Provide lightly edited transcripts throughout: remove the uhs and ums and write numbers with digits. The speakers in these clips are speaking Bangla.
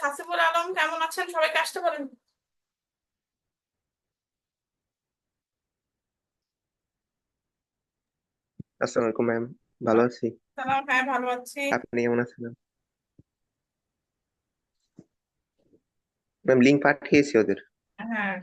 হাসিবুল আলম, কেমন আছেন? সবাইকে আসতে বলেন। আসসালামু আলাইকুম ম্যাম। ভালো আছি। সালাম, হ্যাঁ ভালো আছি। আপনি কেমন আছেন ম্যাম? লিঙ্ক পাঠিয়েছি ওদের। হ্যাঁ,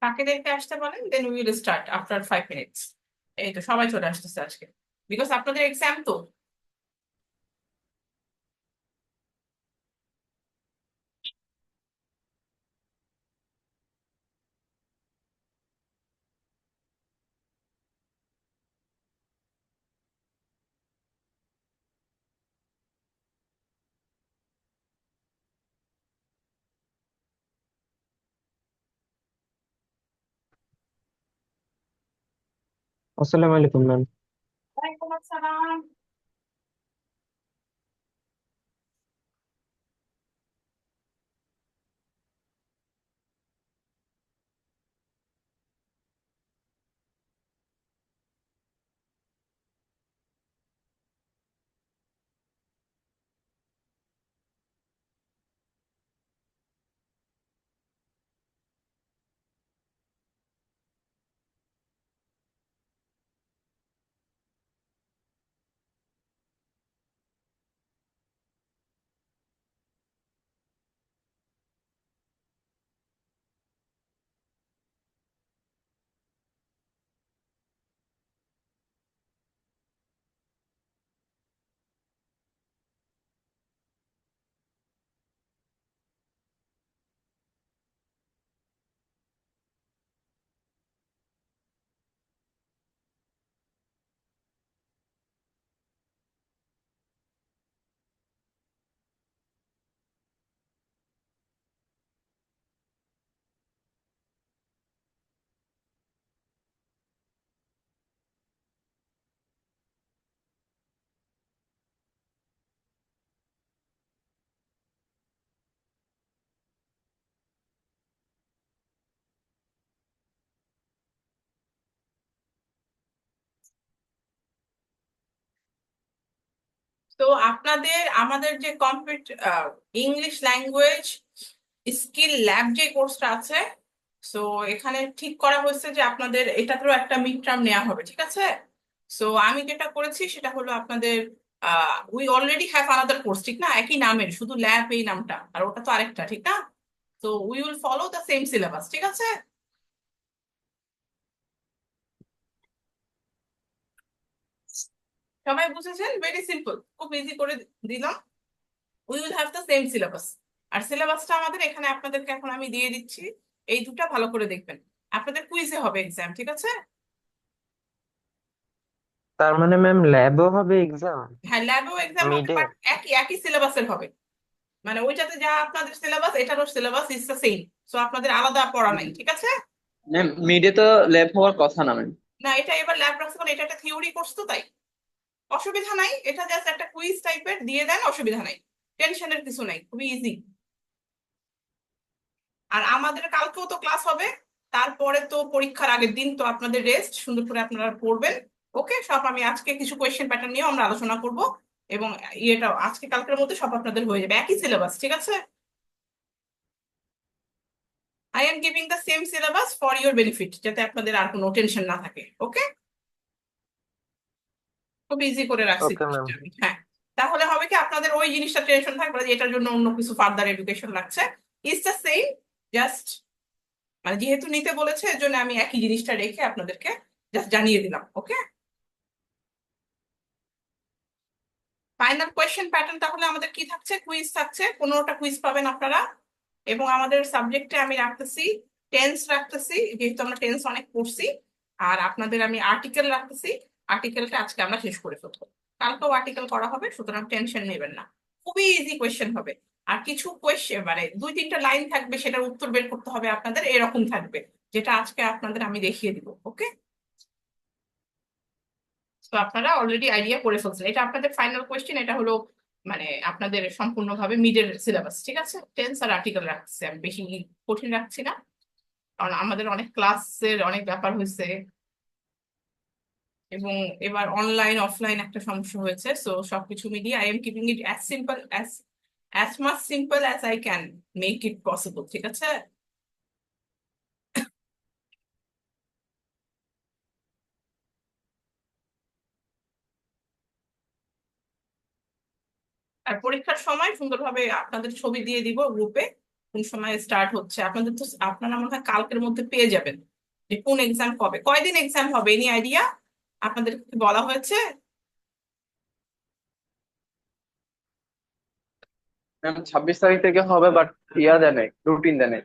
বাকিদেরকে আসতে বলেন, then we will start after 5 minutes. এই তো সবাই চলে আসতেছে আজকে, বিকজ আপনাদের এক্সাম তো। আসসালামু আলাইকুম ম্যাম। ওয়ালাইকুম আসসালাম। তো আপনাদের আমাদের যে ইংলিশ ল্যাঙ্গুয়েজ স্কিল ল্যাব যে কোর্সটা আছে, সো এখানে ঠিক করা হয়েছে যে আপনাদের এটাতেও একটা মিড টার্ম নেওয়া হবে, ঠিক আছে? সো আমি যেটা করেছি সেটা হলো আপনাদের we already have another course, ঠিক না? একই নামের, শুধু ল্যাব এই নামটা, আর ওটা তো আরেকটা, ঠিক না? তো we will follow the same syllabus, ঠিক আছে? সবাই বুঝেছেন? ভেরি সিম্পল, খুব ইজি করে দিলাম। We will have the same syllabus. আর সিলেবাসটা আমাদের এখানে আপনাদেরকে এখন আমি দিয়ে দিচ্ছি। এই দুটা ভালো করে দেখবেন। আপনাদের কুইজে হবে এক্সাম, ঠিক আছে? তার মানে ম্যাম ল্যাবও হবে এক্সাম হ্যাঁ, ল্যাবেও এক্সাম হবে, মিডে? বাট একই একই সিলেবাসের হবে। মানে ওইটাতে যা আপনাদের সিলেবাস, এটারও syllabus is the same. So আপনাদের আলাদা পড়া নাই, ঠিক আছে? ম্যাম মিডে তো ল্যাব হওয়ার কথা না ম্যাম। না, এটা এবার ল্যাব রাখছে, কারণ এটা একটা থিওরি কোর্স তো, তাই অসুবিধা নাই। এটা জাস্ট একটা কুইজ টাইপের দিয়ে দেন, অসুবিধা নাই। টেনশনের কিছু নাই, খুবই ইজি। আর আমাদের কালকেও তো ক্লাস হবে। তারপরে তো পরীক্ষার আগের দিন, তো আপনাদের রেস্ট, সুন্দর করে আপনারা পড়বেন। ওকে, সব আমি আজকে কিছু কোয়েশ্চেন প্যাটার্ন নিয়েও আমরা আলোচনা করব। এবং ইয়েটা আজকে কালকের মধ্যে সব আপনাদের হয়ে যাবে, একই সিলেবাস, ঠিক আছে? I am giving the same syllabus for your benefit, যাতে আপনাদের আর কোনো টেনশন না থাকে। ওকে, খুব ইজি করে রাখছি ওকে ম্যাম। জিনিসটা আমি। হ্যাঁ, তাহলে হবে কি, আপনাদের ওই জিনিসটা টেনশন থাকবে না যে এটার জন্য অন্য কিছু ফার্দার এডুকেশন লাগছে। ইটস দ্য সেম, জাস্ট মানে যেহেতু নিতে বলেছে, এর জন্য আমি একই জিনিসটা রেখে আপনাদেরকে জাস্ট জানিয়ে দিলাম। ওকে, ফাইনাল কোয়েশ্চেন প্যাটার্ন তাহলে আমাদের কি থাকছে, কুইজ থাকছে, 15টা কুইজ পাবেন আপনারা। এবং আমাদের সাবজেক্টে আমি রাখতেছি টেন্স রাখতেছি, যেহেতু আমরা টেন্স অনেক পড়ছি। আর আপনাদের আমি আর্টিকেল রাখতেছি, আর্টিকেলটা আজকে আমরা শেষ করে ফেলবো, কালকেও আর্টিকেল করা হবে, সুতরাং টেনশন নেবেন না। খুবই ইজি কোয়েশ্চেন হবে। আর কিছু কোয়েশ্চেন মানে 2-3টা লাইন থাকবে, সেটার উত্তর বের করতে হবে আপনাদের, এরকম থাকবে, যেটা আজকে আপনাদের আমি দেখিয়ে দিব। ওকে, তো আপনারা অলরেডি আইডিয়া করে ফেলছেন, এটা আপনাদের ফাইনাল কোয়েশ্চেন। এটা হলো মানে আপনাদের সম্পূর্ণভাবে মিডের সিলেবাস, ঠিক আছে? টেন্স আর আর্টিকেল রাখছি, আমি বেশি কঠিন রাখছি না, কারণ আমাদের অনেক ক্লাসের অনেক ব্যাপার হয়েছে, এবং এবার অনলাইন অফলাইন একটা সমস্যা হয়েছে। সো সবকিছু মিলিয়ে I am keeping it as simple as much simple as I can make it possible, ঠিক আছে? আর পরীক্ষার সময় সুন্দরভাবে আপনাদের ছবি দিয়ে দিব গ্রুপে, কোন সময় স্টার্ট হচ্ছে। আপনাদের তো আপনারা মনে হয় কালকের মধ্যে পেয়ে যাবেন যে কোন এক্সাম কবে, কয়দিন এক্সাম হবে, এনি আইডিয়া আপনাদের কি বলা হয়েছে? ম্যাম 26 তারিখ থেকে হবে, বাট দেয় নাই, রুটিন দেয় নাই।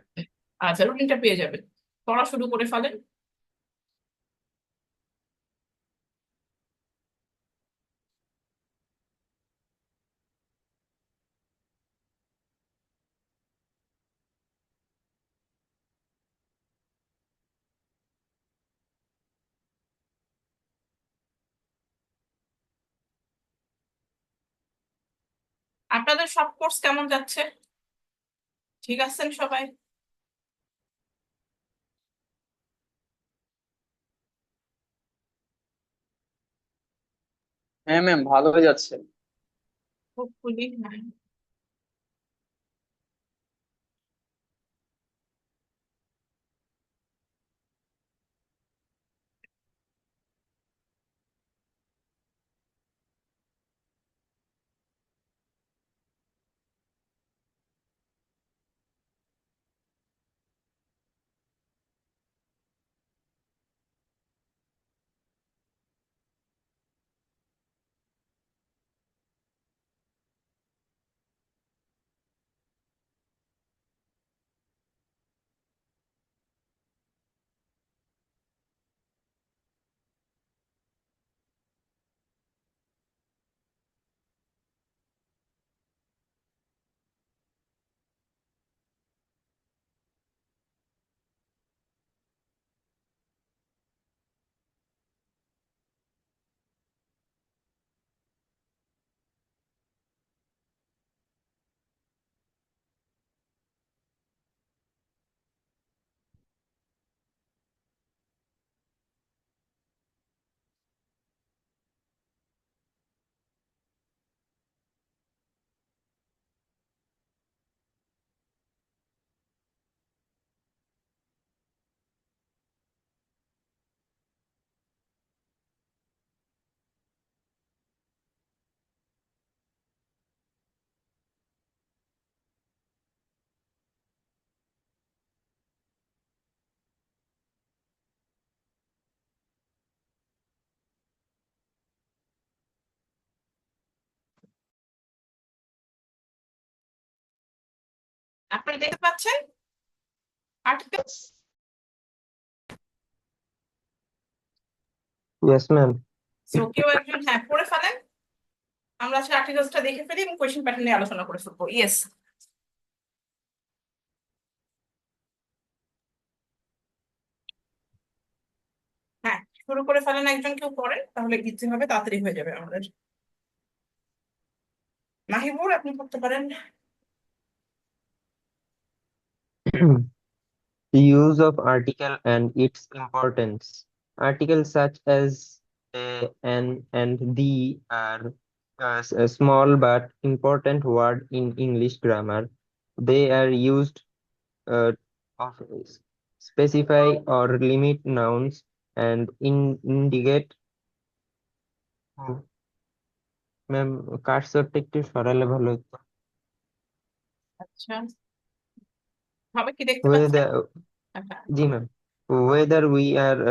আচ্ছা, রুটিনটা পেয়ে যাবেন, পড়া শুরু করে ফেলেন। আপনাদের সব কোর্স কেমন যাচ্ছে? ঠিক আছেন সবাই? হ্যাঁ ম্যাম, ভালো হয়ে যাচ্ছে। হোপফুলি। আপনারা দেখতে পাচ্ছেন আর্টিকেল? Yes ma'am. সো কেউ একজন হ্যাঁ পড়ে ফেলেন, আমরা আজকে আর্টিকেলসটা দেখে ফেলি এবং কোয়েশ্চেন প্যাটার্ন নিয়ে আলোচনা করে ফেলবো। ইয়েস, হ্যাঁ শুরু করে ফেলেন, একজন কেউ পড়েন, তাহলে ইজি হবে, তাড়াতাড়ি হয়ে যাবে আমাদের। মাহিবুর, আপনি পড়তে পারেন। The use of article and its importance. Articles such as a, an, and the are a small but important word in English grammar. They are used of specify or limit nouns and indicate. Ma'am, কার্সরটা একটু সরালে ভালো হতো। আচ্ছা, হবে কি দেখতে পাচ্ছেন? Whether, আচ্ছা, জি ma'am, whether we are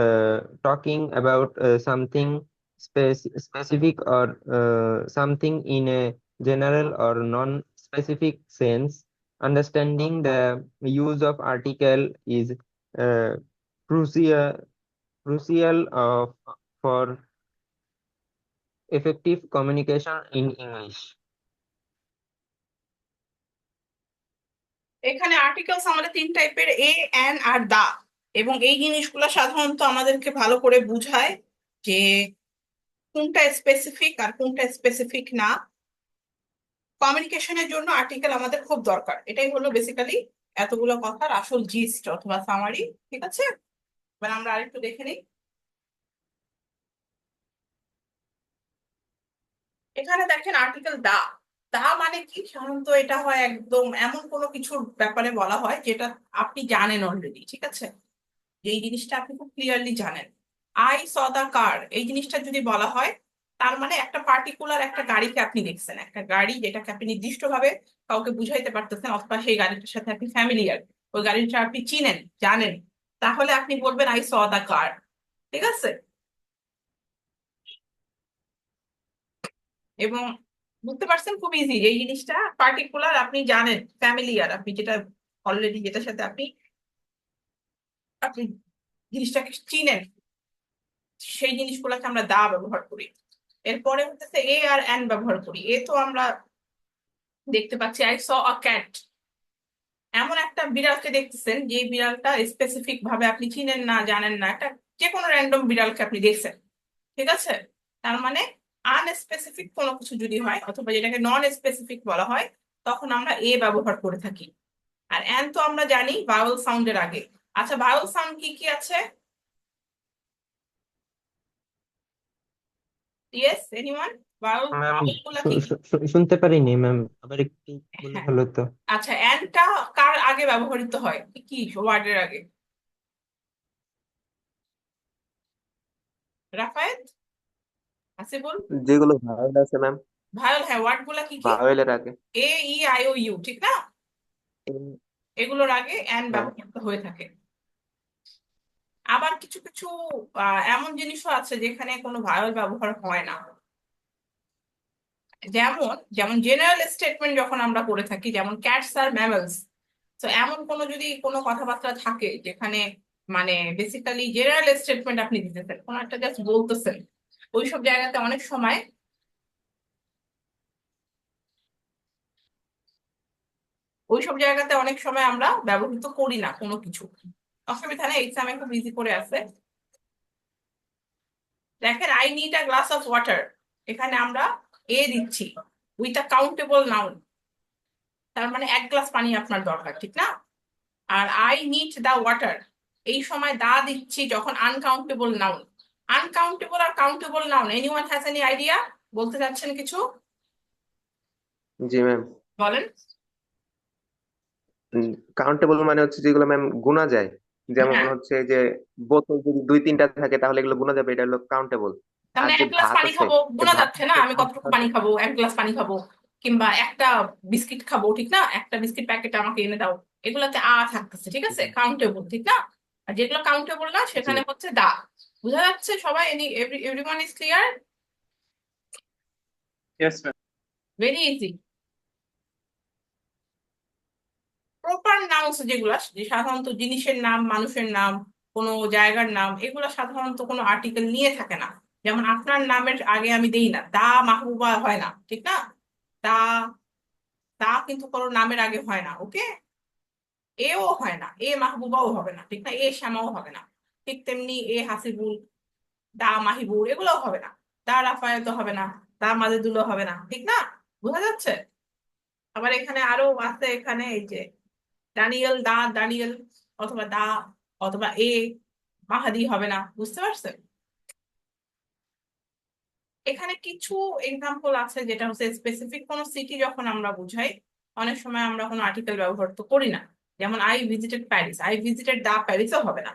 talking about something specific or something in a general or non-specific sense. Understanding the use of article is uh, crucial for effective communication in English. এখানে আর্টিকেলস আমাদের তিন টাইপের, এ, অ্যান আর দা। এবং এই জিনিসগুলো সাধারণত আমাদেরকে ভালো করে বুঝায় যে কোনটা স্পেসিফিক আর কোনটা স্পেসিফিক না। কমিউনিকেশনের জন্য আর্টিকেল আমাদের খুব দরকার। এটাই হলো বেসিক্যালি এতগুলো কথার আসল জিস্ট অথবা সামারি। ঠিক আছে, এবার আমরা আরেকটু দেখে নিই। এখানে দেখেন আর্টিকেল দা। দা মানে কি? সাধারণত এটা হয় একদম এমন কোনো কিছুর ব্যাপারে বলা হয় যেটা আপনি জানেন অলরেডি। ঠিক আছে, যে এই জিনিসটা আপনি খুব ক্লিয়ারলি জানেন। আই স দা কার, এই জিনিসটা যদি বলা হয়, তার মানে একটা পার্টিকুলার একটা গাড়িকে আপনি দেখছেন, একটা গাড়ি যেটাকে আপনি নির্দিষ্টভাবে কাউকে বুঝাইতে পারতেছেন, অথবা সেই গাড়িটার সাথে আপনি ফ্যামিলিয়ার, ওই গাড়িটা আপনি চিনেন, জানেন, তাহলে আপনি বলবেন আই স দা কার। ঠিক আছে, এবং বুঝতে পারছেন খুব ইজি এই জিনিসটা পার্টিকুলার আপনি জানেন, ফ্যামিলিয়ার, আপনি যেটা অলরেডি যেটার সাথে আপনি আপনি জিনিসটাকে চিনেন, সেই জিনিসগুলোকে আমরা দা ব্যবহার করি। এরপরে হচ্ছে এ আর অ্যান ব্যবহার করি। এ তো আমরা দেখতে পাচ্ছি, আই স আ ক্যাট। এমন একটা বিড়ালকে দেখতেছেন যে বিড়ালটা স্পেসিফিক ভাবে আপনি চিনেন না, জানেন না, একটা যে কোনো র্যান্ডম বিড়ালকে আপনি দেখছেন। ঠিক আছে, তার মানে আনস্পেসিফিক কোনো কিছু যদি হয় অথবা যেটাকে নন স্পেসিফিক বলা হয়, তখন আমরা এ ব্যবহার করে থাকি। আর অ্যান তো আমরা জানি ভাওয়েল সাউন্ডের আগে। আচ্ছা, ভাওয়েল সাউন্ড কি কি আছে? Yes, anyone? Vowel ma'am, vowel গুলা কি কি? শুনতে পারিনি ম্যাম, আবার একটু বললে হ্যাঁ, ভালো তো। আচ্ছা, অ্যানটা কার আগে ব্যবহৃত হয়, কি কি ওয়ার্ডের আগে? রাফায়েত, আসিফুল? যেগুলো ভাওয়েল আছে ম্যাম, ভাওয়েল, হ্যাঁ, ওয়ার্ড গুলা কি কি? ভাওয়েলের আগে। এ, ই, আই, ও, ইউ, ঠিক না? উম, এগুলোর আগে অ্যান হ্যাঁ। ব্যবহৃত হয়ে থাকে। আবার কিছু কিছু এমন জিনিসও আছে যেখানে কোনো ভাওয়েল ব্যবহার হয় না। যেমন যেমন জেনারেল স্টেটমেন্ট যখন আমরা করে থাকি, যেমন ক্যাটস আর ম্যামলস। তো এমন কোনো যদি কোনো কথাবার্তা থাকে যেখানে মানে বেসিক্যালি জেনারেল স্টেটমেন্ট আপনি দিতেছেন, কোনো একটা জাস্ট বলতেছেন, ওইসব জায়গাতে অনেক সময় আমরা ব্যবহৃত করি না কোনো কিছু। অসুবিধা নেই, এক্সামে খুব ইজি করে আছে। দেখেন, I need a glass of water, এখানে আমরা এ দিচ্ছি উইথ আ কাউন্টেবল নাউন, তার মানে এক গ্লাস পানি আপনার দরকার, ঠিক না? আর আই নিড দা ওয়াটার, এই সময় দা দিচ্ছি যখন আনকাউন্টেবল নাউন। আনকাউন্টেবল আর countable noun, anyone has any idea? বলতে চাচ্ছেন কিছু? জি ম্যাম। বলেন। কাউন্টেবল মানে হচ্ছে যেগুলো ম্যাম গুণা যায়। যেমন হ্যাঁ, হচ্ছে যে বোতল যদি 2-3টা থাকে তাহলে এগুলো গুণা যাবে, এটা হলো কাউন্টেবল। তার আর মানে যে এক গ্লাস ভাত পানি আছে, খাবো এই গোনা ভাত যাচ্ছে না, আমি কতটুকু পানি খাবো, এক গ্লাস পানি খাবো, কিংবা একটা বিস্কিট খাবো, ঠিক না, একটা বিস্কিট প্যাকেট আমাকে এনে দাও, এগুলাতে থাকতেছে, ঠিক আছে, কাউন্টেবল, ঠিক না? আর যেগুলো কাউন্টেবল না জি। সেখানে হচ্ছে দা। বুঝা যাচ্ছে সবাই? Everyone is clear? Yes ma'am. Very easy. Proper nouns যেগুলা, যে সাধারণত জিনিসের নাম, মানুষের নাম, কোনো জায়গার নাম, এগুলা সাধারণত কোনো আর্টিকেল নিয়ে থাকে না। যেমন আপনার নামের আগে আমি দেই না দা মাহবুবা, হয় না, ঠিক না? দা দা কিন্তু কোনো নামের আগে হয় না, ওকে? এও হয় না, এ মাহবুবাও হবে না, ঠিক না? এ শ্যামাও হবে না। ঠিক তেমনি এ হাসিবুল, দা মাহিবুর, এগুলোও হবে না। দা রাফায়েল তো হবে না, দা মাজেদুলও হবে না, ঠিক না? বোঝা যাচ্ছে? আবার এখানে আরো আছে, এখানে এই যে দানিয়েল, দা দানিয়েল, অথবা দা, অথবা এ মাহাদি হবে না। বুঝতে পারছেন? এখানে কিছু এক্সাম্পল আছে যেটা হচ্ছে স্পেসিফিক কোন সিটি যখন আমরা বুঝাই, অনেক সময় আমরা কোনো আর্টিকেল ব্যবহার তো করি না। যেমন I visited Paris, I visited the প্যারিসও হবে না।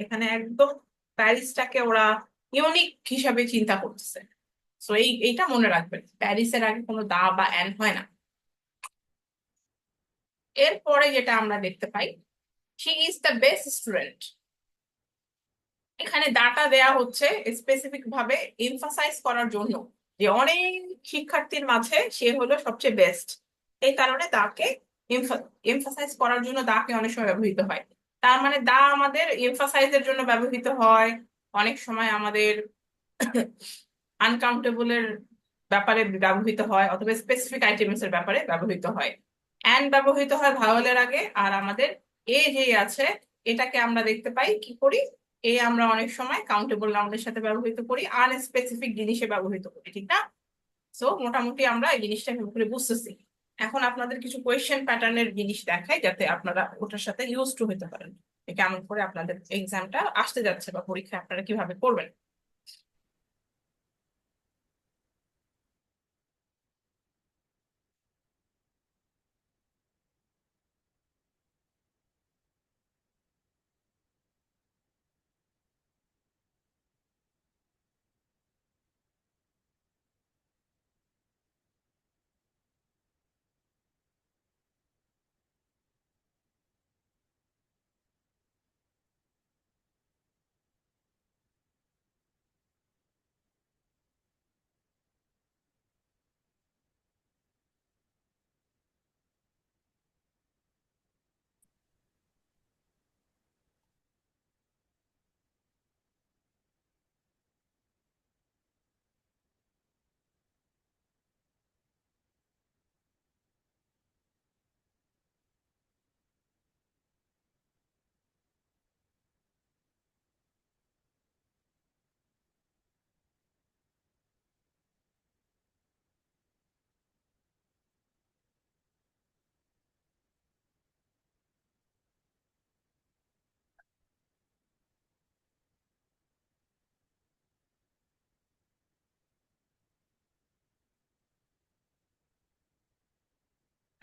এখানে একদম প্যারিসটাকে ওরা ইউনিক হিসাবে চিন্তা করতেছে। তো এইটা মনে রাখবেন, প্যারিসের আগে কোনো দা বা অ্যান হয় না। এরপরে যেটা আমরা দেখতে পাই, she is the best student. এখানে ডাটা দেয়া হচ্ছে স্পেসিফিক ভাবে এমফাসাইজ করার জন্য যে অনেক শিক্ষার্থীর মাঝে সে হলো সবচেয়ে বেস্ট। এই কারণে তাকে এমফাসাইজ করার জন্য দাকে অনেক সময় ব্যবহৃত হয়। তার মানে দা আমাদের এমফাসাইজের জন্য ব্যবহৃত হয়, অনেক সময় আমাদের আনকাউন্টেবলের ব্যাপারে ব্যবহৃত হয়, অথবা স্পেসিফিক আইটেমস এর ব্যাপারে ব্যবহৃত হয়। অ্যান্ড ব্যবহৃত হয় ভাওয়েলের আগে। আর আমাদের এ যে আছে, এটাকে আমরা দেখতে পাই কি করি, আমরা অনেক সময় কাউন্টেবল নাউনের সাথে ব্যবহৃত করি, আনস্পেসিফিক জিনিসে ব্যবহৃত করি, ঠিক না? সো মোটামুটি আমরা এই জিনিসটা করে বুঝতেছি। এখন আপনাদের কিছু কোয়েশ্চেন প্যাটার্নের জিনিস দেখাই, যাতে আপনারা ওটার সাথে ইউজ টু হতে পারেন, কেমন করে আপনাদের এক্সামটা আসতে যাচ্ছে বা পরীক্ষা আপনারা কিভাবে করবেন।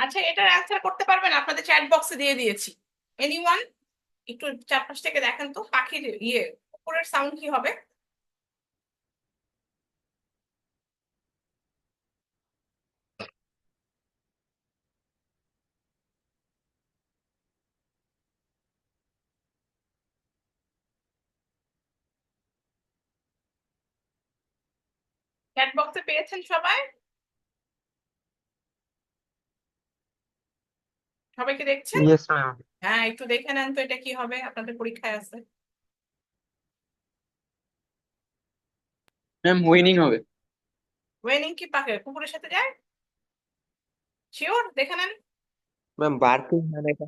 আচ্ছা, এটার অ্যান্সার করতে পারবেন? আপনাদের চ্যাট বক্সে দিয়ে দিয়েছি। এনিওয়ান একটু চারপাশ থেকে দেখেন তো, পাখির কুকুরের সাউন্ড কি হবে? চ্যাট বক্সে পেয়েছেন সবাই? সবাইকে দেখছেন? Yes, ma'am. হ্যাঁ, একটু দেখে নেন তো এটা কি হবে, আপনাদের পরীক্ষায় আছে। ম্যাম উইনিং হবে। ওয়েনিং কি পাখি কুকুরের সাথে যায়? শিওর? দেখে নেন। ম্যাম বার্কিং মানে এটা?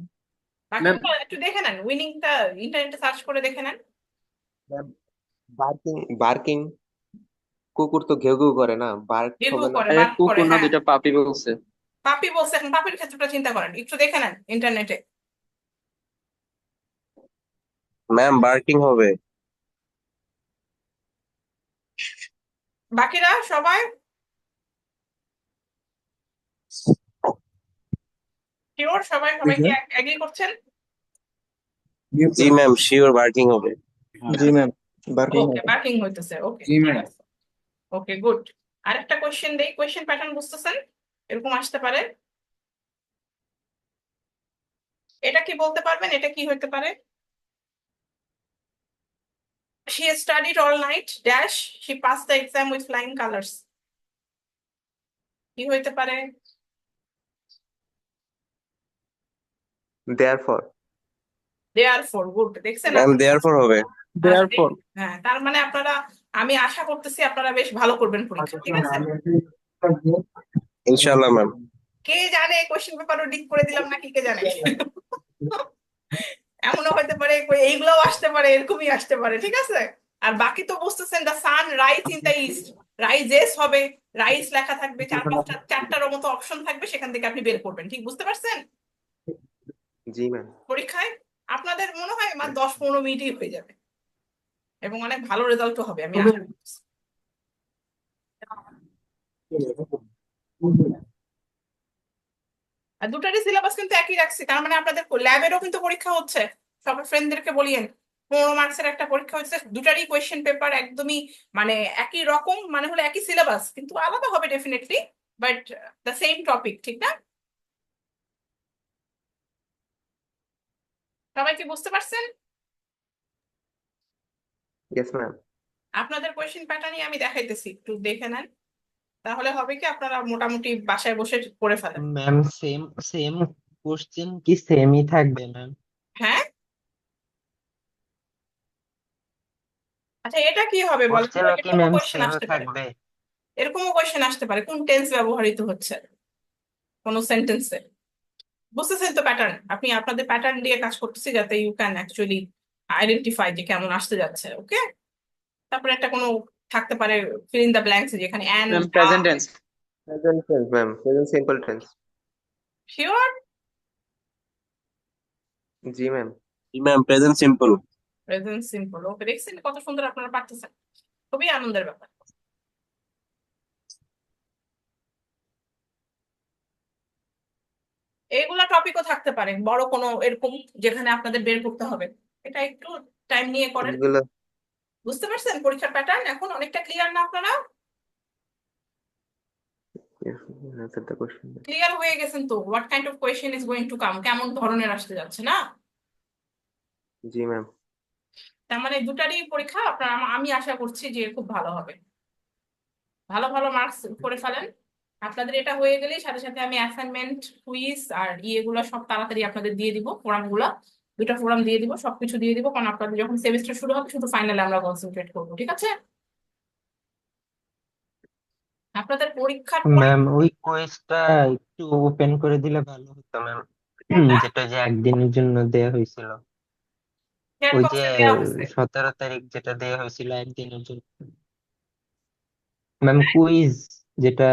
ম্যাম বাকিটা একটু দেখে নেন, উইনিংটা ইন্টারনেটে সার্চ করে দেখে নেন। ম্যাম বার্কিং বার্কিং, কুকুর তো ঘেউ ঘেউ করে না, বার্ক ঘেউ হবে না? করে, বার্ক করে, কুকুর না, হ্যাঁ। দুইটা পাপি বলছে। পাপি বলছে, এখন পাপির ক্ষেত্রটা চিন্তা করেন, একটু দেখে নেন ইন্টারনেটে। ম্যাম বার্কিং হবে। বাকিরা সবাই শিওর? সবাই সবাই কি এগ্রি করছেন? জি ম্যাম শিওর বার্কিং হবে। জি ম্যাম, বার্কিং ওকে, হবে। বার্কিং হইতেছে, ওকে। জি ম্যাম। ওকে, গুড। আরেকটা কোয়েশ্চেন দেই, কোয়েশ্চেন প্যাটার্ন বুঝতেছেন? এরকম আসতে পারে। এটা কি বলতে পারবেন, এটা কি হইতে পারে? She studied all night dash, she passed the exam with flying colors. কি হইতে পারে? দেয়ারফর। therefore, good. দেখছেন ম্যাম আপনারা? দেয়ারফর হবে। দেয়ারফর। হ্যাঁ, তার মানে আপনারা, আমি আশা করতেছি আপনারা বেশ ভালো করবেন পরীক্ষা, ঠিক আছে? ইনশাআল্লাহ ম্যাম। কে জানে কোয়েশ্চেন পেপারও লিক করে দিলাম নাকি, কে জানে। এমনও হতে পারে, এইগুলোও আসতে পারে, এরকমই আসতে পারে, ঠিক আছে? আর বাকি তো বুঝতেছেন, the sun rise in the east, rises হবে, রাইজ লেখা থাকবে, চারটার মতো অপশন থাকবে, সেখান থেকে আপনি বের করবেন, ঠিক বুঝতে পারছেন? জি ম্যাম। পরীক্ষায় আপনাদের মনে হয় মাত্র 10-15 মিনিটই হয়ে যাবে, এবং অনেক ভালো রেজাল্টও হবে, আমি আশা করছি। আর দুটারই সিলেবাস কিন্তু একই রাখছি, তার মানে আপনাদের ল্যাবেরও কিন্তু পরীক্ষা হচ্ছে। সব ফ্রেন্ডদেরকে বলিয়েন, 15 মার্কসের একটা পরীক্ষা হচ্ছে, দুটারই কোয়েশ্চেন পেপার একদমই মানে একই রকম, মানে হলো একই সিলেবাস, কিন্তু আলাদা হবে definitely, but the same topic, ঠিক না? সবাই কি বুঝতে পারছেন? Yes ma'am. আপনাদের কোয়েশ্চেন প্যাটার্নই আমি দেখাইতেছি, একটু দেখে নেন, তাহলে হবে কি আপনারা মোটামুটি বাসায় বসে করে ফেলেন। ম্যাম সেম সেম কোশ্চেন কি সেমই থাকবে ম্যাম? হ্যাঁ, আচ্ছা এটা কি হবে বলেন তো, কোশ্চেনও কি এরকমও ম্যাম কোয়েশ্চেন সেম আসতে পারে, থাকবে? এরকমও কোয়েশ্চেন আসতে পারে কোন টেন্স ব্যবহৃত হচ্ছে কোন সেন্টেন্সে। বুঝতেছেন তো প্যাটার্ন? আপনি আপনাদের প্যাটার্ন দিয়ে কাজ করতেছি যাতে ইউ ক্যান অ্যাকচুয়ালি আইডেন্টিফাই যে কেমন আসতে যাচ্ছে। ওকে, তারপরে একটা কোনো থাকতে পারে ফিল ইন দ্য ব্ল্যাঙ্কস, যেখানে an ma'am present tense. Present tense ma'am, present simple tense. Sure. জি ম্যাম। জি ma'am, present simple. Present simple, okay, দেখছেন কত সুন্দর আপনারা পারতেছেন, খুবই আনন্দের ব্যাপার। এইগুলা টপিকও থাকতে পারে বড় কোনো এরকম, যেখানে আপনাদের বের করতে হবে, এটা একটু টাইম নিয়ে করেন। এগুলো বুঝতে পারছেন পরীক্ষার প্যাটার্ন এখন অনেকটা ক্লিয়ার না আপনারা? answer the question. ক্লিয়ার হয়ে গেছেন তো what kind of question is going to come, কেমন ধরনের আসতে যাচ্ছে না? জি ম্যাম। তার মানে দুটারই পরীক্ষা আপনার আমি আশা করছি যে খুব ভালো হবে, ভালো ভালো মার্কস করে ফেলেন। আপনাদের এটা হয়ে গেলেই সাথে সাথে আমি অ্যাসাইনমেন্ট, কুইজ আর ইয়েগুলো সব তাড়াতাড়ি আপনাদের দিয়ে দিব, ফোরাম গুলা, দুটা ফোরাম দিয়ে দিব, সবকিছু দিয়ে দিব, কারণ আপনাদের যখন সেমিস্টার শুরু হবে শুধু ফাইনালে আমরা কনসেন্ট্রেট করবো, ঠিক আছে? আপনাদের পরীক্ষার পরে ম্যাম ওই কোয়েসটা একটু ওপেন করে দিলে ভালো হতো ম্যাম। যেটা যে একদিনের জন্য দেয়া হয়েছিল, চ্যাট ওই যে বক্সে দেওয়া হয়েছে। 17 তারিখ যেটা দেয়া হয়েছিল একদিনের জন্য ম্যাম, কুইজ যেটা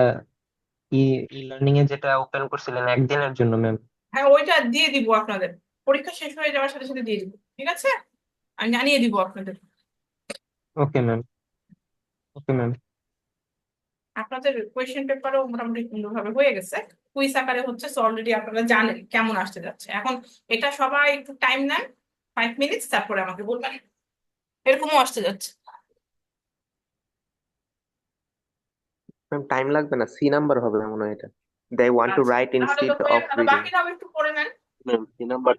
ই লার্নিং এ যেটা ওপেন করছিলেন একদিনের জন্য ম্যাম। হ্যাঁ ওইটা দিয়ে দিব আপনাদের, পরীক্ষা শেষ হয়ে যাওয়ার সাথে সাথে দিয়ে দিব, ঠিক আছে? আমি জানিয়ে দিব আপনাদের। Okay ma'am, okay ma'am. আপনাদের কোয়েশ্চেন পেপারও মোটামুটি সুন্দরভাবে হয়ে গেছে, কুইজ আকারে হচ্ছে, সো অলরেডি আপনারা জানেন কেমন আসতে যাচ্ছে। এখন এটা সবাই একটু টাইম নেন, 5 মিনিটস, তারপরে আমাকে বলবেন এরকমও আসতে যাচ্ছে। ম্যাম টাইম লাগবে না, সি নাম্বার হবে মনে হয় এটা। দে ওয়ান্ট টু আচ্ছা রাইট তাহলে তো ইনস্টিড হয়ে অফ গেল, রিডিং। বাকিটাও একটু পড়ে নেন। ম্যাম, কি নাম্বার?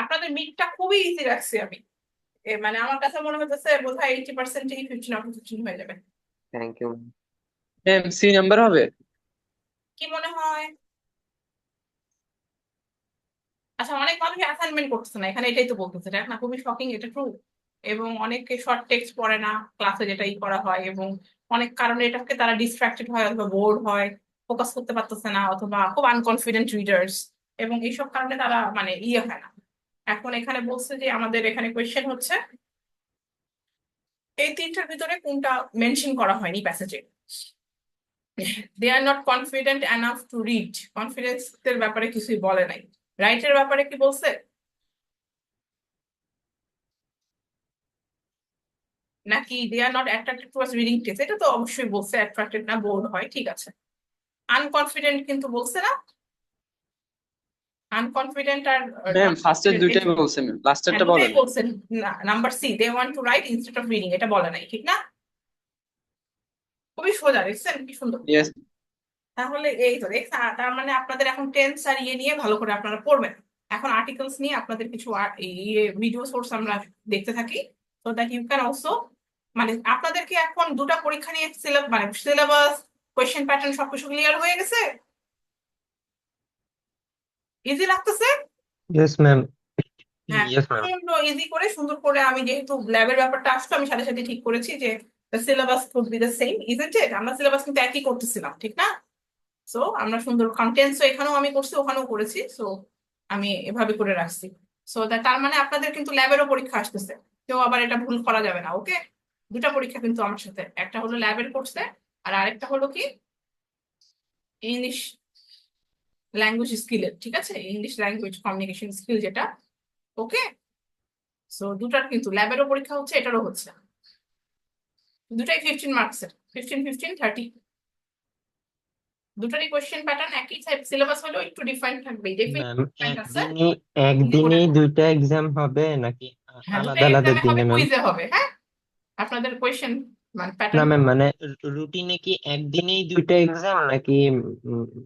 আপনাদের মিডটা খুবই ইজি রাখছি আমি, মানে আমার কাছে মনে হতেছে বোধহয় 80% 15 হয়ে যাবে। Thank you. Ma'am C number হবে। কি মনে হয়? আচ্ছা অনেক মানুষ অ্যাসাইনমেন্ট করতেছে না এখানে, এটাই তো বলতেছে, এটা না খুবই শকিং, এটা ট্রু। এবং অনেকে শর্ট টেক্সট পড়ে না ক্লাসে, যেটাই করা হয়, এবং অনেক কারণে এটাকে তারা ডিস্ট্রাক্টেড হয় অথবা বোর্ড হয়, ফোকাস করতে পারতেছে না, অথবা খুব আনকনফিডেন্ট রিডার্স, এবং এইসব কারণে তারা মানে ইয়ে হয় না। এখন এখানে বলছে যে আমাদের এখানে কোয়েশ্চেন হচ্ছে এই তিনটার ভিতরে কোনটা মেনশন করা হয়নি প্যাসেজে। They are not confident enough to read, confidence এর ব্যাপারে কিছুই বলে নাই। রাইটের ব্যাপারে কি বলছে? নাকি they are not attracted towards reading test, এটা তো অবশ্যই বলছে, অ্যাট্রাক্টেড না বোর্ড হয়, ঠিক আছে। আনকনফিডেন্ট কিন্তু বলছে না? আনকনফিডেন্ট আর ম্যাম নট ফার্স্টের কনফিডেন্ট, দুইটাই বলছে ম্যাম, হ্যাঁ লাস্টেরটা বলে দুটাই নাই। বলছেন। Number C, they want to write instead of reading, এটা বলে নাই, ঠিক না? খুবই সোজা, দেখছেন কি সুন্দর। ইয়েস। তাহলে এই তো তার মানে আপনাদের এখন টেন্স আর ইয়ে নিয়ে ভালো করে আপনারা পড়বেন। এখন আর্টিকেলস নিয়ে আপনাদের কিছু ইয়ে ভিডিও সোর্স আমরা দেখতে থাকি, তো দ্যাট ইউ ক্যান অলসো, মানে আপনাদেরকে এখন দুটা পরীক্ষা নিয়ে মানে সিলেবাস, কোয়েশ্চেন প্যাটার্ন সবকিছু ক্লিয়ার হয়ে গেছে? ইজি লাগতেছে? ইয়েস ম্যাম, হ্যাঁ, ইয়েস ম্যাম। সুন্দর ইজি করে সুন্দর করে, আমি যেহেতু ল্যাবের ব্যাপারটা আসতো আমি সাথে সাথে ঠিক করেছি যে syllabus could be the same, isn't it? আমরা সিলেবাস কিন্তু একই করতেছিলাম, ঠিক না? সো আমরা সুন্দর কন্টেন্টস এখানেও আমি করছি ওখানেও করেছি, সো আমি এভাবে করে রাখছি। সো তার মানে আপনাদের কিন্তু ল্যাবেরও পরীক্ষা আসতেছে, কেউ আবার এটা ভুল করা যাবে না, ওকে? দুটা পরীক্ষা কিন্তু আমার সাথে, একটা হলো ল্যাবের করছে, আর আরেকটা হলো কি ইংলিশ ল্যাঙ্গুয়েজ স্কিলের, ঠিক আছে, ইংলিশ ল্যাঙ্গুয়েজ কমিউনিকেশন স্কিল যেটা, ওকে? সো দুটার কিন্তু ল্যাবেরও পরীক্ষা হচ্ছে, এটারও হচ্ছে, দুটাই 15 মার্কসের, 15, 15, 30। দুটারই কোয়েশ্চেন প্যাটার্ন একই, সিলেবাস হলেও একটু ডিফারেন্ট থাকবে, ম্যাম ডিফারেন্ট আছে। ইজি করে একদিনেই দুইটা এক্সাম হবে নাকি হ্যাঁ দুটো আলাদা আলাদা এক্সামে হবে, দিনে ম্যাম? কুইজে হবে, হ্যাঁ। আপনাদের কোয়েশ্চেন মানে না প্যাটার্ন, ম্যাম, মানে রুটিনে কি একদিনেই দুইটা এক্সাম নাকি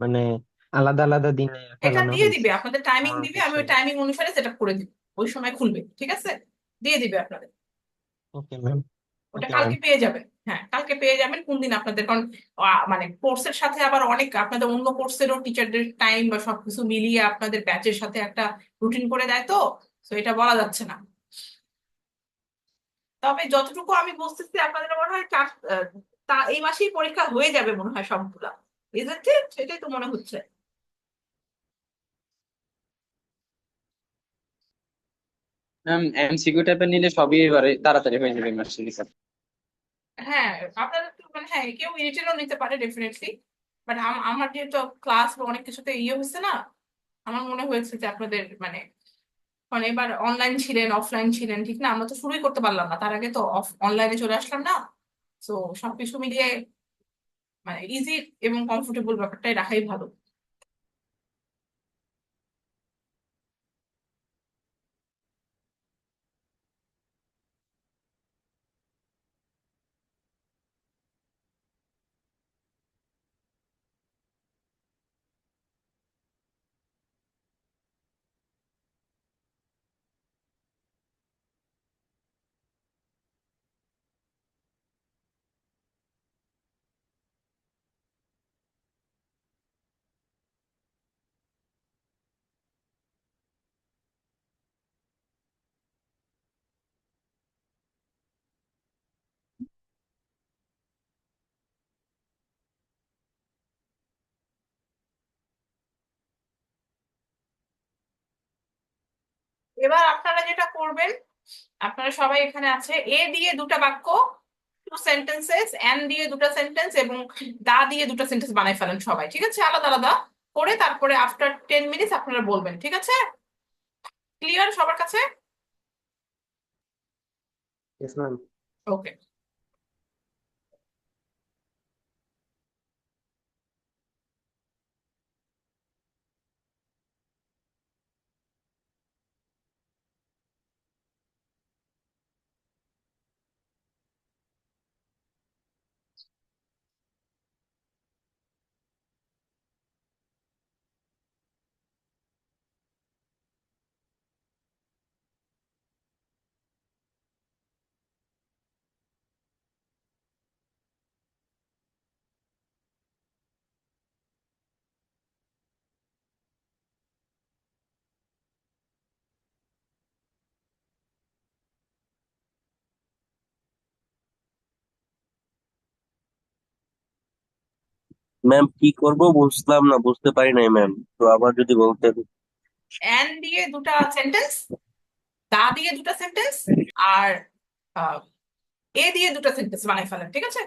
মানে আলাদা আলাদা দিনে এটা ফেলানো দিয়ে হয়েছে দিবে, আপনাদের টাইমিং এমন দিবে, আমি কিছু? ওই টাইমিং অনুসারে সেট আপ করে দিব, ওই সময় খুলবে, ঠিক আছে, দিয়ে দিবে আপনাদের। Okay ma'am. ওটা ওকে ম্যাম। কালকে পেয়ে যাবেন, হ্যাঁ কালকে পেয়ে যাবেন। কোন দিন আপনাদের, কারণ মানে কোর্সের সাথে আবার অনেক আপনাদের অন্য কোর্সেরও টিচারদের টাইম বা সবকিছু মিলিয়ে আপনাদের ব্যাচের সাথে একটা রুটিন করে দেয়, তো তো এটা বলা যাচ্ছে না। তবে যতটুকু আমি বুঝতেছি আপনাদের মনে হয় তা এই মাসেই পরীক্ষা হয়ে যাবে মনে হয় সবগুলা, ইজন্ট ইট? সেটাই তো মনে হচ্ছে। ম্যাম এমসিকিউ টাইপের নিলে সবই এবারে তাড়াতাড়ি হয়ে যাবে ইউনিভার্সিটি স্যার। হ্যাঁ, আপনারা তো মানে হ্যাঁ কেউ রিটেনও নিতে পারে ডেফিনেটলি, বাট আমার যেহেতু ক্লাস বা অনেক কিছুতে ইয়ে হচ্ছে না, আমার মনে হয়েছে যে আপনাদের মানে মানে এবার অনলাইন ছিলেন অফলাইন ছিলেন, ঠিক না, আমরা তো শুরুই করতে পারলাম না, তার আগে তো অনলাইনে চলে আসলাম না। তো সবকিছু মিলিয়ে মানে ইজি এবং কমফোর্টেবল ব্যাপারটাই রাখাই ভালো। এবার আপনারা যেটা করবেন, আপনারা সবাই এখানে আছে, এ দিয়ে দুটা বাক্য, টু সেন্টেন্সেস, এন দিয়ে দুটা সেন্টেন্স এবং দা দিয়ে দুটা সেন্টেন্স বানাই ফেলেন সবাই, ঠিক আছে, আলাদা আলাদা করে, তারপরে আফটার 10 মিনিটস আপনারা বলবেন, ঠিক আছে? ক্লিয়ার সবার কাছে? Yes ma'am. ওকে। ম্যাম কি করব বুঝলাম না, বুঝতে পারি নাই ম্যাম, তো আবার যদি বলতেন। এন দিয়ে দুটা সেন্টেন্স, দা দিয়ে দুটা সেন্টেন্স, আর এ দিয়ে দুটা সেন্টেন্স বানাই ফেলেন, ঠিক আছে?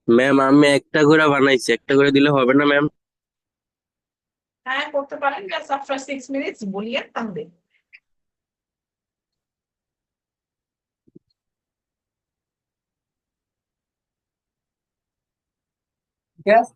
ম্যাম আমি একটা করে বানাইছি, একটা করে দিলে হবে না ম্যাম? হ্যাঁ, করতে পারেন, জাস্ট আফটার 6 মিনিটস বলিয়ে তাহলে। ঠিক আছে।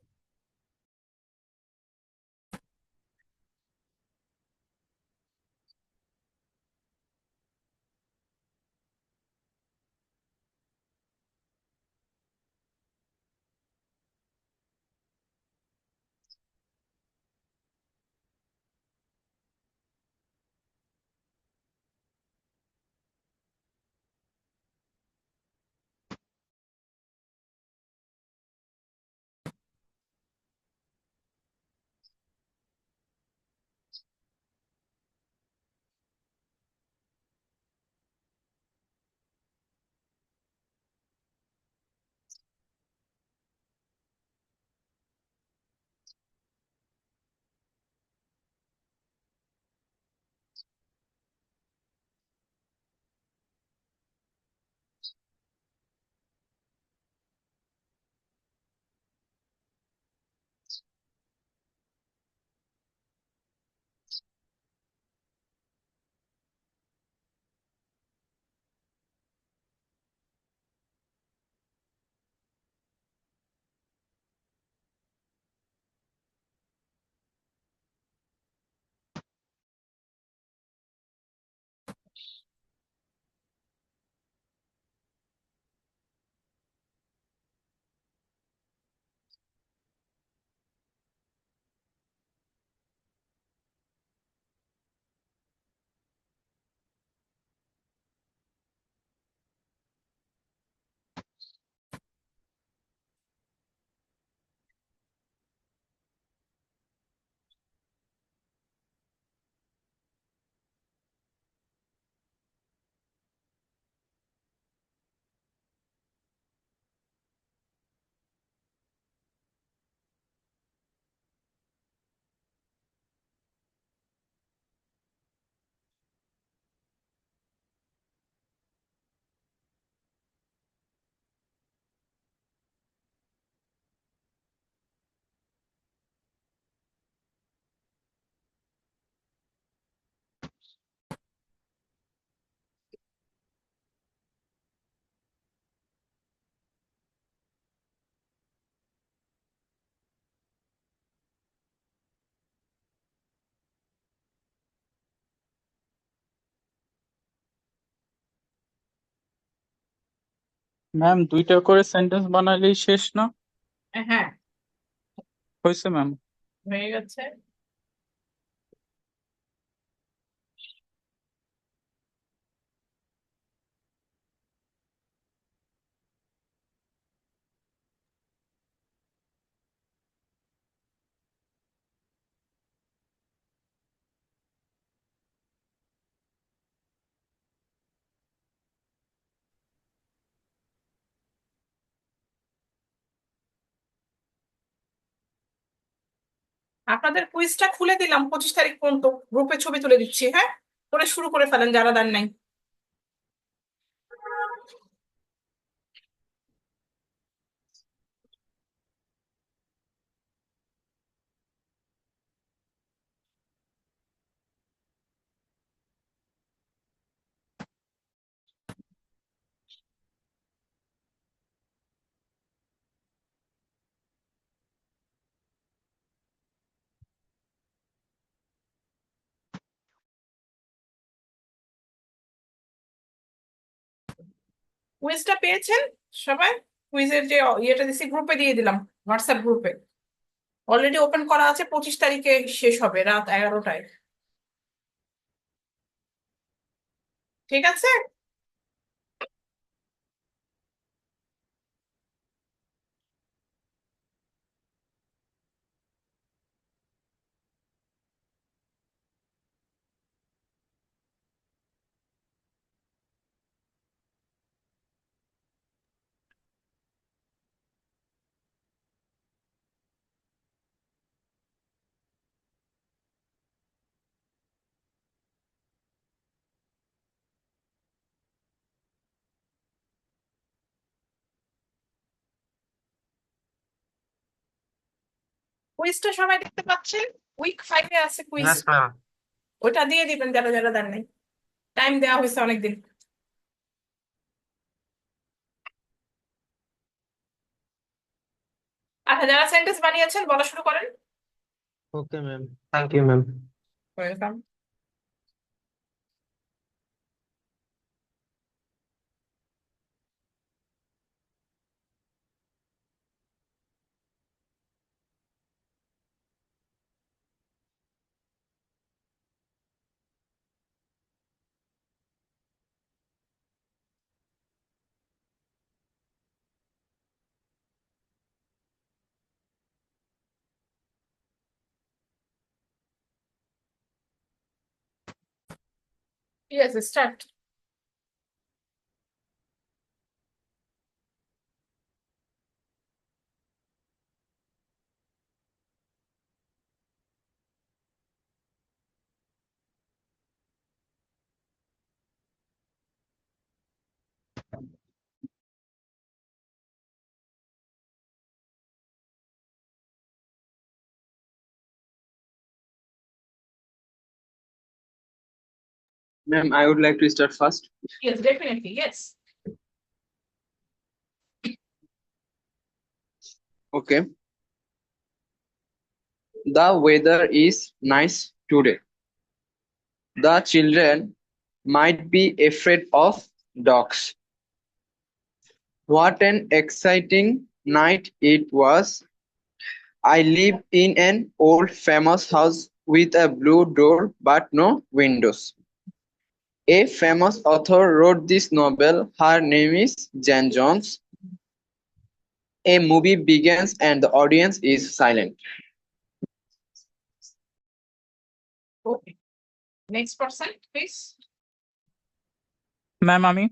ম্যাম দুইটা করে সেন্টেন্স বানালেই শেষ না? হ্যাঁ, হয়েছে ম্যাম। হয়ে গেছে। আপনাদের কুইজটা খুলে দিলাম, 25 তারিখ পর্যন্ত গ্রুপে ছবি তুলে দিচ্ছি। হ্যাঁ, করে শুরু করে ফেলেন যারা দেন নাই। কুইজটা পেয়েছেন সবাই? কুইজের যে ইয়েটা দিছি গ্রুপে দিয়ে দিলাম, হোয়াটসঅ্যাপ গ্রুপে অলরেডি ওপেন করা আছে। 25 তারিখে শেষ হবে রাত 11টায়। ঠিক আছে। কুইজটা সবাই দেখতে পাচ্ছেন? উইক 5-এ আছে কুইজ, Yes, ma'am. ওটা দিয়ে দিবেন যারা যারা দেন নাই। টাইম দেওয়া হয়েছে অনেকদিন। আচ্ছা, যারা সেন্টেন্স বানিয়েছেন বলা শুরু করেন। Okay, ma'am. Thank you, ma'am. Welcome. Yes, start. Ma'am, I would like to start first. Yes, definitely, yes. Okay. The weather is nice today. The children might be afraid of dogs. What an exciting night it was. I live in an old famous house with a blue door but no windows. A famous author wrote this novel. Her name is Jan Jones. A movie begins and the audience is silent. Okay, next person please. Ma'am আমি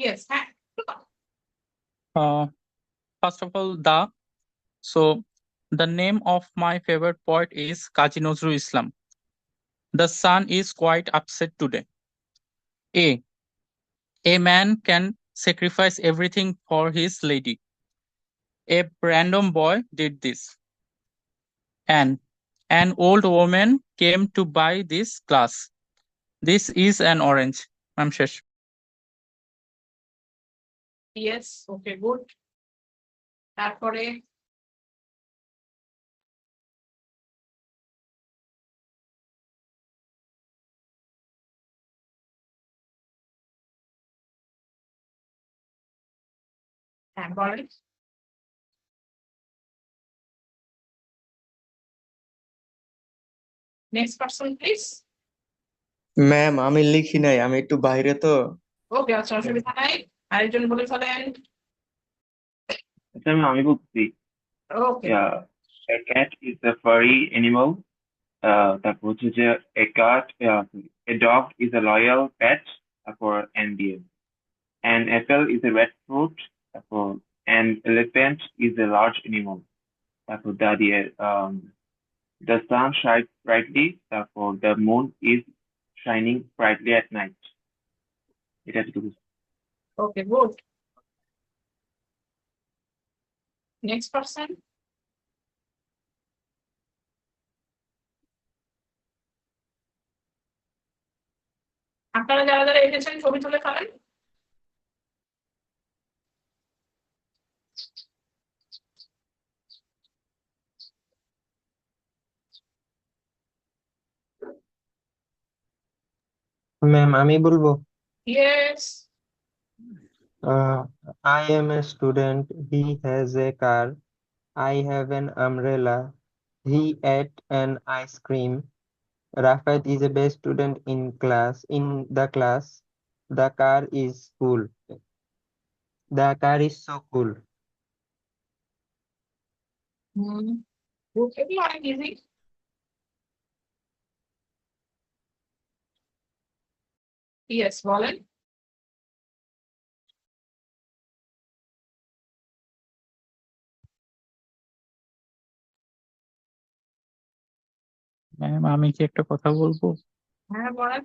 ইয়েস, হ্যাঁ। First of all the so the name of my favorite poet is Kazi Nazrul Islam. The sun is quite upset today. A man can sacrifice everything for his lady. A random boy did this. And an old woman came to buy this glass. This is an orange. Ma'am শেষ। ইয়েস, ওকে, গুড। তারপরে হ্যাঁ বলেন। Next person please. ম্যাম আমি লিখি নাই, আমি একটু বাইরে তো। ওকে, আচ্ছা, অসুবিধা নাই, আরেকজন বলে ফেলেন। আমি বলছি ওকে, a cat is a furry animal. তারপর হচ্ছে যে a cat a dog is a loyal pet. তারপর and দিয়ে an apple is a red fruit. তারপর an elephant is a large animal. তারপর দা দিয়ে the sun shines brightly. তারপর the moon is shining brightly at night. এটা একটু ওকে, গুড। Next person. আপনারা যারা যারা এসেছেন ছবি তুলে ফেলেন। Ma'am, আমি বলবো। Yes. Uh, I am a student. He has a car. I have an umbrella. He ate an ice cream. Rafat is a best student in the class. The car is cool. The car is so cool. এগুলো অনেক ইজি। ইয়েস, বলেন। ম্যাম আমি কি একটা কথা বলবো? হ্যাঁ, বলেন।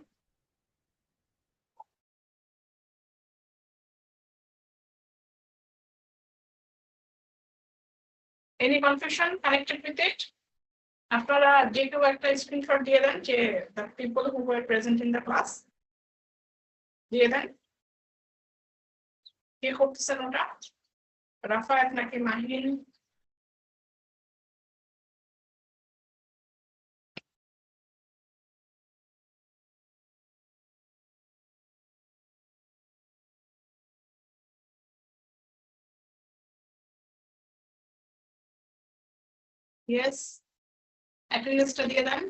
Any confusion connected with it? আপনারা যে কেউ একটা স্ক্রিনশট দিয়ে দেন যে the people who were present in the class দিয়ে দেন। কে করতেছেন ওটা? রাফায়েত নাকি মাহিন? ইয়েস, অ্যাটেন্ডেন্সটা দিয়ে দেন।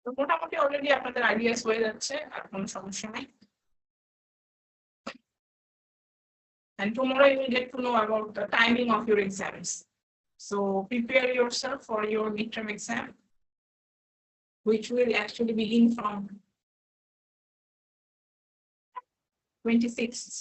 তো মোটামুটি অলরেডি আপনাদের আইডিয়াস হয়ে যাচ্ছে, আর কোনো সমস্যা নেই। And tomorrow you will get to know about the timing of your exams. So prepare yourself for your midterm exam, which will actually begin from 26th.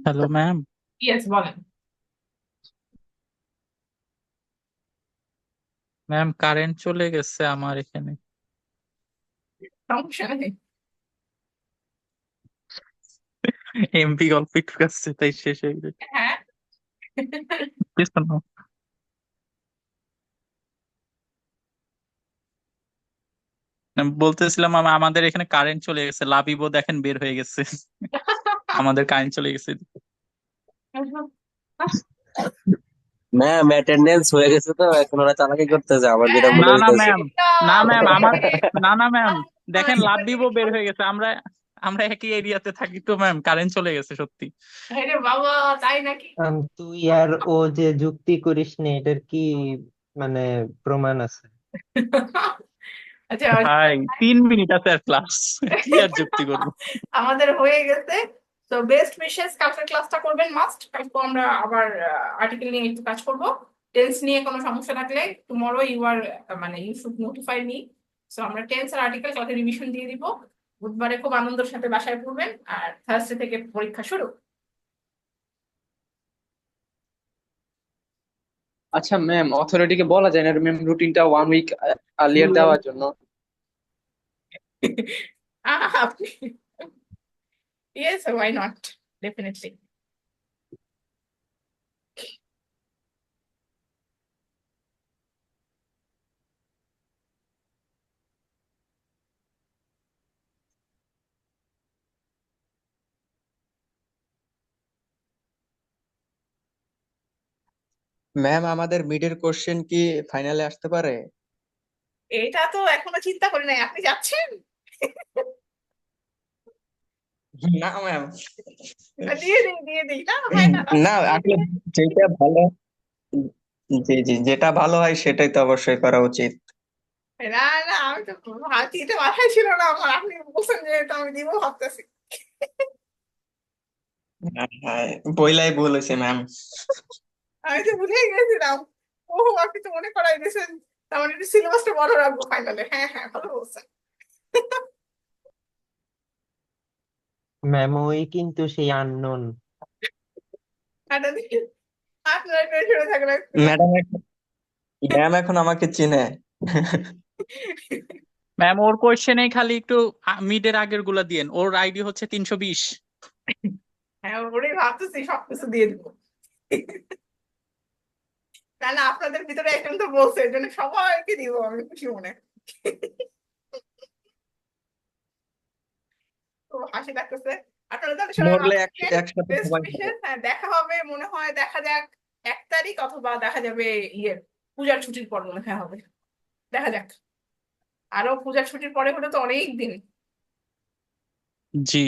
Hello ma'am, Yes, বলেন। ম্যাম কারেন্ট চলে গেছে আমার এখানে। সমস্যা নেই। এমপি গল্প একটু কাছে তাই শেষ হয়ে গেছে। হ্যাঁ। কিছু না। আমি বলতেছিলাম আমাদের এখানে কারেন্ট চলে গেছে, লাবিবও দেখেন বের হয়ে গেছে। আমাদের কারেন্ট চলে গেছে। ম্যাম অ্যাটেন্ডেন্স হয়ে গেছে তো এখন ওরা চালাকি করতেছে আমার যেটা মনে না না হইতেছে। ম্যাম, না ম্যাম আমার, না না ম্যাম দেখেন লাবিবও বের হয়ে গেছে। আমরা আমরা একই এরিয়াতে থাকি তো ম্যাম, কারেন্ট চলে গেছে সত্যি। আরে বাবা, তাই নাকি? তুই আর ও যে যুক্তি করিস নি, এটার কি মানে প্রমাণ আছে? আচ্ছা, ভাই 3 মিনিট আছে আর ক্লাস, কি আর যুক্তি করবো। আমাদের হয়ে গেছে। তো বেস্ট উইশেস, কালকের ক্লাসটা করবেন মাস্ট। কালকে আমরা আবার আর্টিকেল নিয়ে একটু কাজ করব। টেন্স নিয়ে কোনো সমস্যা থাকলে টুমরো ইউ আর মানে you should notify me. So আমরা টেন্স আর আর্টিকেল কালকে রিভিশন দিয়ে দিব। বুধবারে খুব আনন্দের সাথে বাসায় পড়বেন, আর থার্সডে থেকে পরীক্ষা শুরু। আচ্ছা ম্যাম, অথরিটিকে বলা যায় না ম্যাম রুটিনটা 1 উইক আর্লিয়ার দেওয়ার জন্য? আপনি yes, why not, definitely. Ma'am, আমাদের মিডের কোশ্চেন কি ফাইনালে আসতে পারে? এটা তো এখনো চিন্তা করি নাই, আপনি যাচ্ছেন? না ম্যাম, দিয়ে দিই, দিয়ে দিই, না হয় না। না আসলে যেটা ভালো, জি জি, যেটা ভালো হয় সেটাই তো অবশ্যই করা উচিত। না না, আমি তো চিন্তা মাথায় ছিল না আমার, আপনি বলছেন যেহেতু আমি দিব ভাবতেছি। হ্যাঁ, পয়লাই ভুল হয়েছে ম্যাম। আমি তো ভুলেই গেছিলাম। ও, আপনি তো মনে করাই দিয়েছেন। তার মানে একটু সিলেবাসটা বড় রাখবো ফাইনালে। হ্যাঁ হ্যাঁ, ভালো বলছেন। ম্যাম ওই কিন্তু সেই আননোন। এটা দিয়ে আপনারা টেনশনে থাকলে ম্যাডাম ম্যাম এখন আমাকে চিনে। ম্যাম ওর কোয়েশ্চেনে খালি একটু মিডের আগের গুলা দিয়েন, ওর আইডি হচ্ছে 320। হ্যাঁ, ওটাই ভাবতেছি সবকিছু দিয়ে দিব। না না, আপনাদের ভিতরে একজন তো বলছে, এই জন্য সবাইকে দিব আমি খুশি মনে। তো হাসি লাগতেছে। আপনারা তাহলে সবাই মরলে ভালো থাকবেন। একসাথে বেস্ট সবাই হবে। উইশেস। হ্যাঁ, দেখা হবে মনে হয়, দেখা যাক 1 তারিখ অথবা দেখা যাবে ইয়ে পূজার ছুটির পর মনে হয় হবে। দেখা যাক, আরো পূজার ছুটির পরে হলে তো অনেক দিন, জি,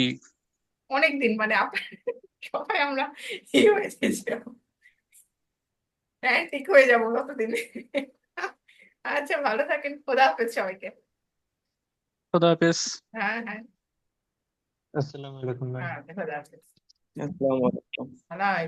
অনেক দিন মানে সবাই আমরা ইয়ে হয়ে যাবো, হ্যাঁ ঠিক হয়ে যাবো ততদিনে। আচ্ছা, ভালো থাকেন, খোদা হাফেজ সবাইকে। খোদা হাফেজ। হ্যাঁ হ্যাঁ আসসালামু আলাইকুম ভাই। হ্যাঁ, খোদা হাফেজ। আসসালামু আলাইকুম। ভালো